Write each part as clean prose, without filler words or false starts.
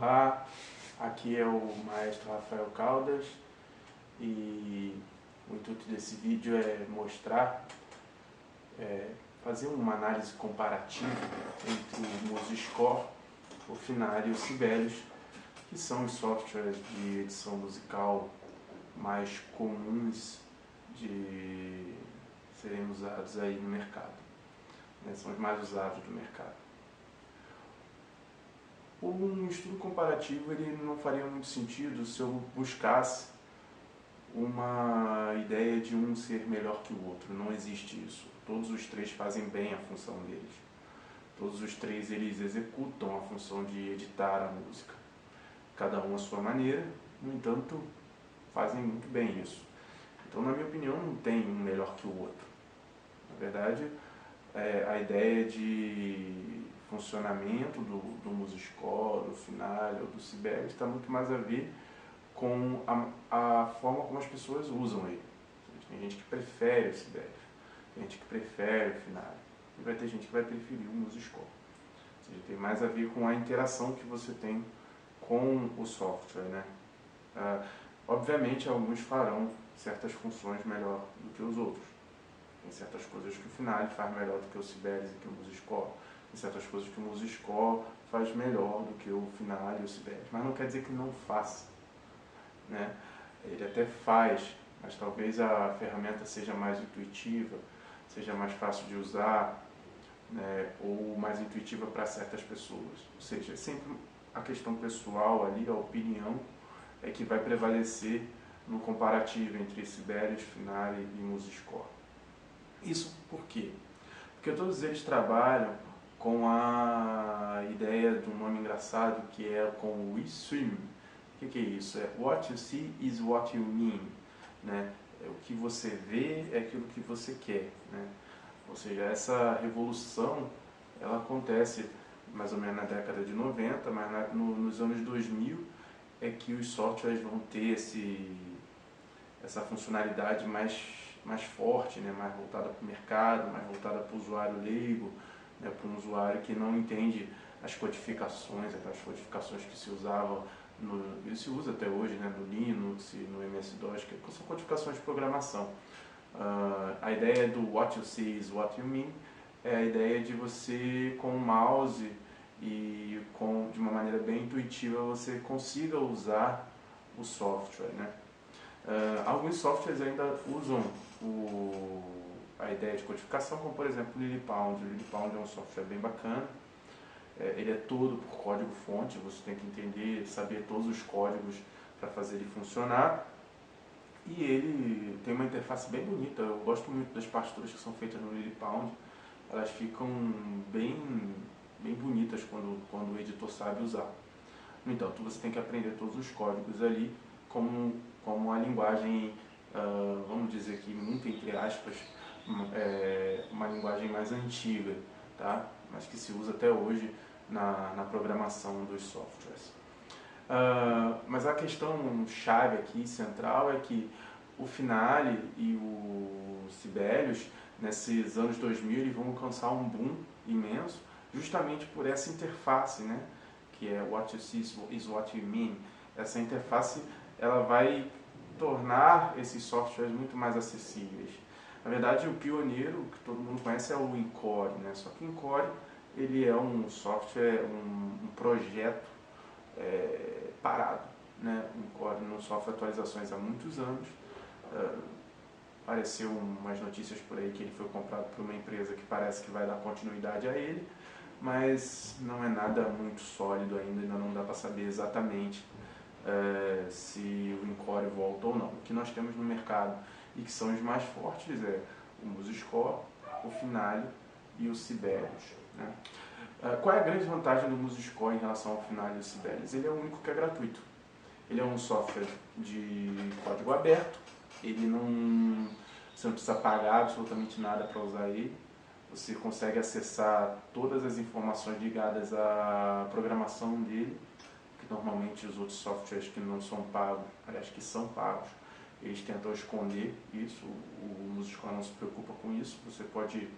Olá, aqui é o maestro Rafael Caldas e o intuito desse vídeo é mostrar, fazer uma análise comparativa entre o MuseScore, o Finale e o Sibelius, que são os softwares de edição musical mais comuns de serem usados aí no mercado, né? São os mais usados do mercado. Um estudo comparativo ele não faria muito sentido se eu buscasse uma ideia de um ser melhor que o outro. Não existe isso. Todos os três fazem bem a função deles. Todos os três eles executam a função de editar a música. Cada um à sua maneira, no entanto, fazem muito bem isso. Então, na minha opinião, não tem um melhor que o outro. Na verdade, a ideia de funcionamento do MuseScore, do Finale ou do Sibelius está muito mais a ver com a forma como as pessoas usam ele. Tem gente que prefere o Sibelius, tem gente que prefere o Finale, e vai ter gente que vai preferir o MuseScore. Ou seja, tem mais a ver com a interação que você tem com o software, né? Obviamente, alguns farão certas funções melhor do que os outros. Tem certas coisas que o Finale faz melhor do que o Sibelius e que o MuseScore. Tem certas coisas que o MuseScore faz melhor do que o Finale e o Sibelius. Mas não quer dizer que não faça, né? Ele até faz, mas talvez a ferramenta seja mais intuitiva, seja mais fácil de usar, né? Ou mais intuitiva para certas pessoas. Ou seja, é sempre a questão pessoal ali, a opinião, é que vai prevalecer no comparativo entre Sibelius, Finale e MuseScore. Isso por quê? Porque todos eles trabalham com a ideia de um nome engraçado que é com o ISWIM. O que é isso? É What you see is what you mean, né? O que você vê é aquilo que você quer, né? Ou seja, essa revolução ela acontece mais ou menos na década de 90, mas nos anos 2000 é que os softwares vão ter essa funcionalidade mais forte, né? Mais voltada para o mercado, mais voltada para o usuário leigo, né? Para um usuário que não entende as codificações, aquelas codificações que se usavam, e se usa até hoje, né? No Linux e no MS-DOS, que são codificações de programação. A ideia do what you see is what you mean é a ideia de você, com o mouse e de uma maneira bem intuitiva, você consiga usar o software, né? Alguns softwares ainda usam a ideia de codificação, como por exemplo o Lilipound. O Lilipound é um software bem bacana. Ele é todo por código-fonte, você tem que entender, saber todos os códigos para fazer ele funcionar. E ele tem uma interface bem bonita. Eu gosto muito das partituras que são feitas no Lilipound. Elas ficam bem bonitas quando o editor sabe usar. No entanto, você tem que aprender todos os códigos ali, como a linguagem, vamos dizer aqui, muito entre aspas, uma linguagem mais antiga, tá? Mas que se usa até hoje na programação dos softwares. Mas a questão chave aqui, central, é que o Finale e o Sibelius, nesses anos 2000, eles vão alcançar um boom imenso, justamente por essa interface, né? Que é What you see is what you mean. Essa interface ela vai tornar esses softwares muito mais acessíveis. Na verdade, o pioneiro que todo mundo conhece é o Encore, né? Só que o Encore ele é um software, um projeto parado, né? O Encore não sofre atualizações há muitos anos. Apareceu umas notícias por aí que ele foi comprado por uma empresa que parece que vai dar continuidade a ele, mas não é nada muito sólido ainda não dá para saber exatamente se o Encore volta ou não. O que nós temos no mercado e que são os mais fortes é o MuseScore, o Finale e o Sibelius, né? Qual é a grande vantagem do MuseScore em relação ao Finale e ao Sibelius? Ele é o único que é gratuito. Ele é um software de código aberto, você não precisa pagar absolutamente nada para usar ele. Você consegue acessar todas as informações ligadas à programação dele, que normalmente os outros softwares que não são pagos, aliás, que são pagos, eles tentam esconder isso. O MuseScore não se preocupa com isso, você pode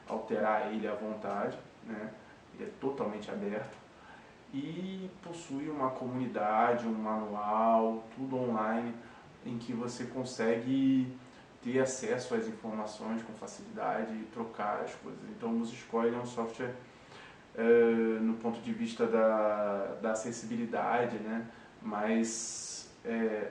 alterar ele à vontade, né? Ele é totalmente aberto e possui uma comunidade, um manual, tudo online, em que você consegue ter acesso às informações com facilidade e trocar as coisas. Então o MusicScore é um software, no ponto de vista da acessibilidade, né, mais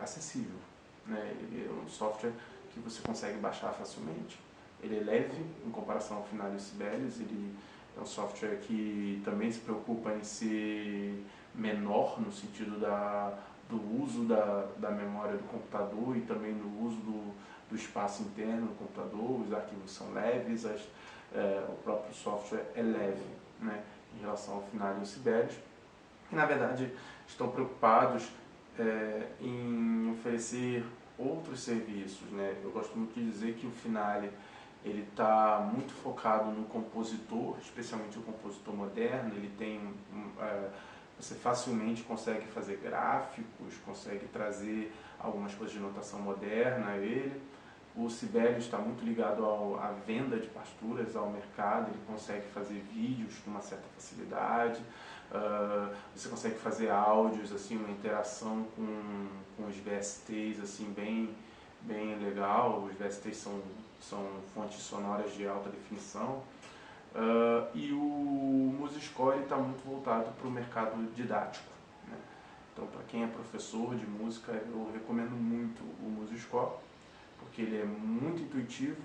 acessível, né? Ele é um software que você consegue baixar facilmente. Ele é leve em comparação ao Finale e Sibelius. Ele é um software que também se preocupa em ser menor no sentido do uso da memória do computador e também no uso do espaço interno do computador. Os arquivos são leves, o próprio software é leve, né, em relação ao Finale e o Sibelius, que na verdade estão preocupados em oferecer outros serviços, né? Eu gosto muito de dizer que o Finale ele está muito focado no compositor, especialmente o compositor moderno. Ele tem você facilmente consegue fazer gráficos, consegue trazer algumas coisas de notação moderna a ele. O Sibelius está muito ligado à venda de partituras, ao mercado. Ele consegue fazer vídeos com uma certa facilidade. Você consegue fazer áudios, assim, uma interação com os VSTs assim, bem legal. Os VSTs são fontes sonoras de alta definição. E o MusicScore está muito voltado para o mercado didático, né? Então, para quem é professor de música, eu recomendo muito o MusicScore, porque ele é muito intuitivo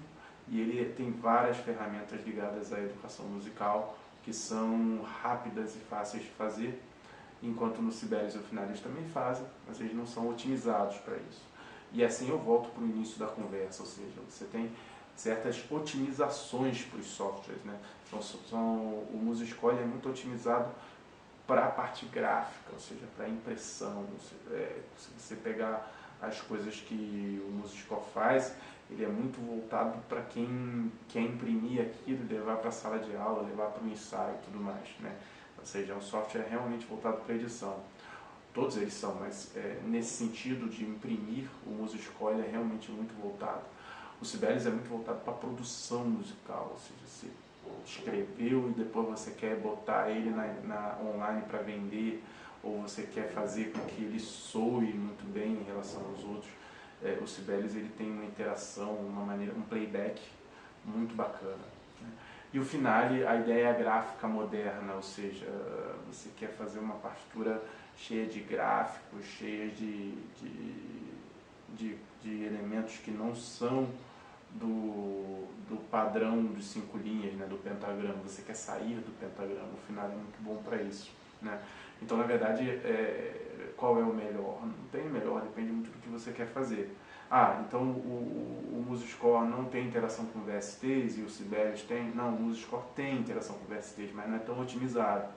e ele tem várias ferramentas ligadas à educação musical que são rápidas e fáceis de fazer, enquanto no Sibelius e o Finale eles também fazem, mas eles não são otimizados para isso. E assim eu volto para o início da conversa, ou seja, você tem certas otimizações para os softwares, né? O MusicScore é muito otimizado para a parte gráfica, ou seja, para a impressão. Se você pegar as coisas que o MusicScore faz, ele é muito voltado para quem quer imprimir aquilo, levar para a sala de aula, levar para o ensaio e tudo mais, né? Ou seja, é um software realmente voltado para a edição. Todos eles são, mas nesse sentido de imprimir, o MusicScore é realmente muito voltado. O Sibelius é muito voltado para a produção musical, ou seja, você escreveu e depois você quer botar ele online para vender, ou você quer fazer com que ele soe muito bem em relação aos outros. O Sibelius ele tem uma interação, um playback muito bacana, né? E o Finale, a ideia gráfica moderna, ou seja, você quer fazer uma partitura cheia de gráficos, cheia de elementos que não são do padrão dos 5 linhas, né, do pentagrama. Você quer sair do pentagrama. O Finale é muito bom para isso, né? Então, na verdade, qual é o melhor? Não tem melhor, depende muito do que você quer fazer. Então o MusicScore não tem interação com VSTs e o Sibelius tem? Não, o MusicScore tem interação com VSTs, mas não é tão otimizado.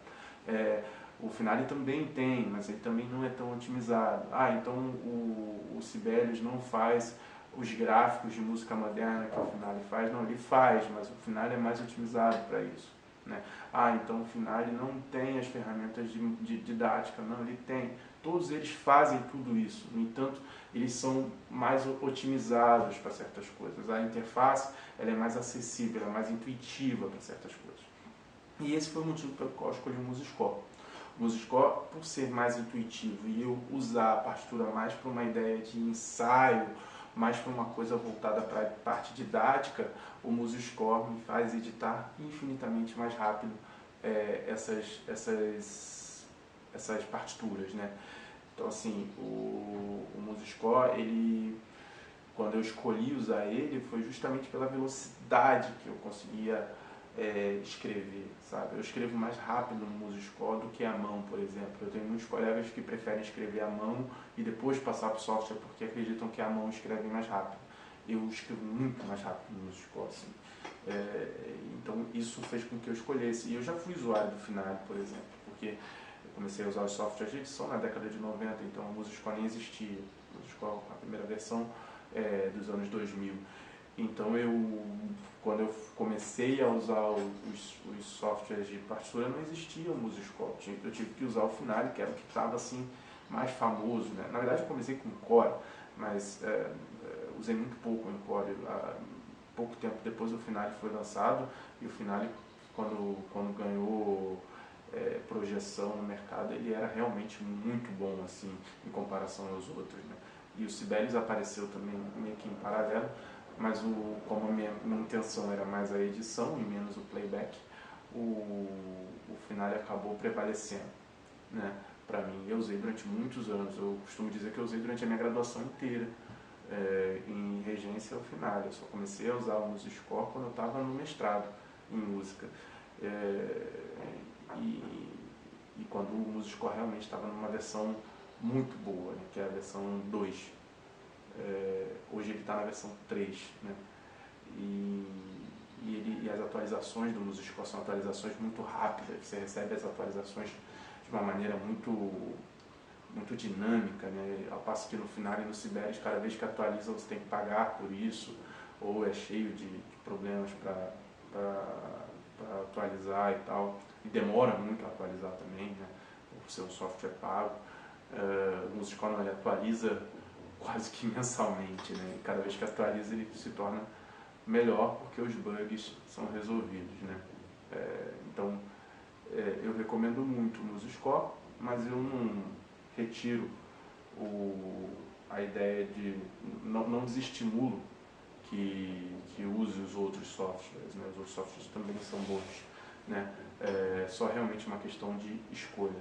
O Finale também tem, mas ele também não é tão otimizado. Então o Sibelius não faz os gráficos de música moderna que o Finale faz? Não, ele faz, mas o Finale é mais otimizado para isso, né? Então o Finale não tem as ferramentas de didática. Não, ele tem. Todos eles fazem tudo isso, no entanto, eles são mais otimizados para certas coisas. A interface ela é mais acessível, ela é mais intuitiva para certas coisas. E esse foi o motivo pelo qual eu escolhi o MusicScore. O MusicScore, por ser mais intuitivo e eu usar a partitura mais para uma ideia de ensaio, mais para uma coisa voltada para a parte didática, o MusicScore me faz editar infinitamente mais rápido essas partituras, né? Então, assim, o MusicScore, quando eu escolhi usar ele, foi justamente pela velocidade que eu conseguia escrever, sabe? Eu escrevo mais rápido no MusicScore do que à mão, por exemplo. Eu tenho muitos colegas que preferem escrever à mão e depois passar para o software porque acreditam que à mão escreve mais rápido. Eu escrevo muito mais rápido no MusicScore, assim. Então isso fez com que eu escolhesse. E eu já fui usuário do Finale, por exemplo, porque eu comecei a usar os softwares de edição na década de 90, então o MusicScore nem existia. O MusicScore, a primeira versão dos anos 2000. Então quando eu comecei a usar os softwares de partitura, não existia o MusicScore. Eu tive que usar o Finale, que era o que estava assim, mais famoso, né? Na verdade eu comecei com o Core, mas usei muito pouco o Core. Pouco tempo depois o Finale foi lançado, e o Finale, quando ganhou projeção no mercado, ele era realmente muito bom assim, em comparação aos outros, né? E o Sibelius apareceu também meio que em paralelo, mas como a minha intenção era mais a edição e menos o playback, o Finale acabou prevalecendo, né? Para mim, eu usei durante muitos anos, eu costumo dizer que eu usei durante a minha graduação inteira, em regência ao Finale. Eu só comecei a usar o MuseScore quando eu estava no mestrado em música. E quando o MuseScore realmente estava numa versão muito boa, né, que é a versão 2. Hoje ele está na versão 3, né? E as atualizações do MuseScore são atualizações muito rápidas, você recebe as atualizações de uma maneira muito dinâmica, né? Ao passo que no Finale e no Sibelius, cada vez que atualiza você tem que pagar por isso, ou é cheio de problemas para atualizar e tal, e demora muito a atualizar também, né? Por ser um software pago. O MuseScore não, ele atualiza quase que mensalmente, né? E cada vez que atualiza ele se torna melhor porque os bugs são resolvidos, né? Então eu recomendo muito o MuseScore, mas eu não retiro a ideia de, não desestimulo que use os outros softwares, né? Os outros softwares também são bons, né? É só realmente uma questão de escolha.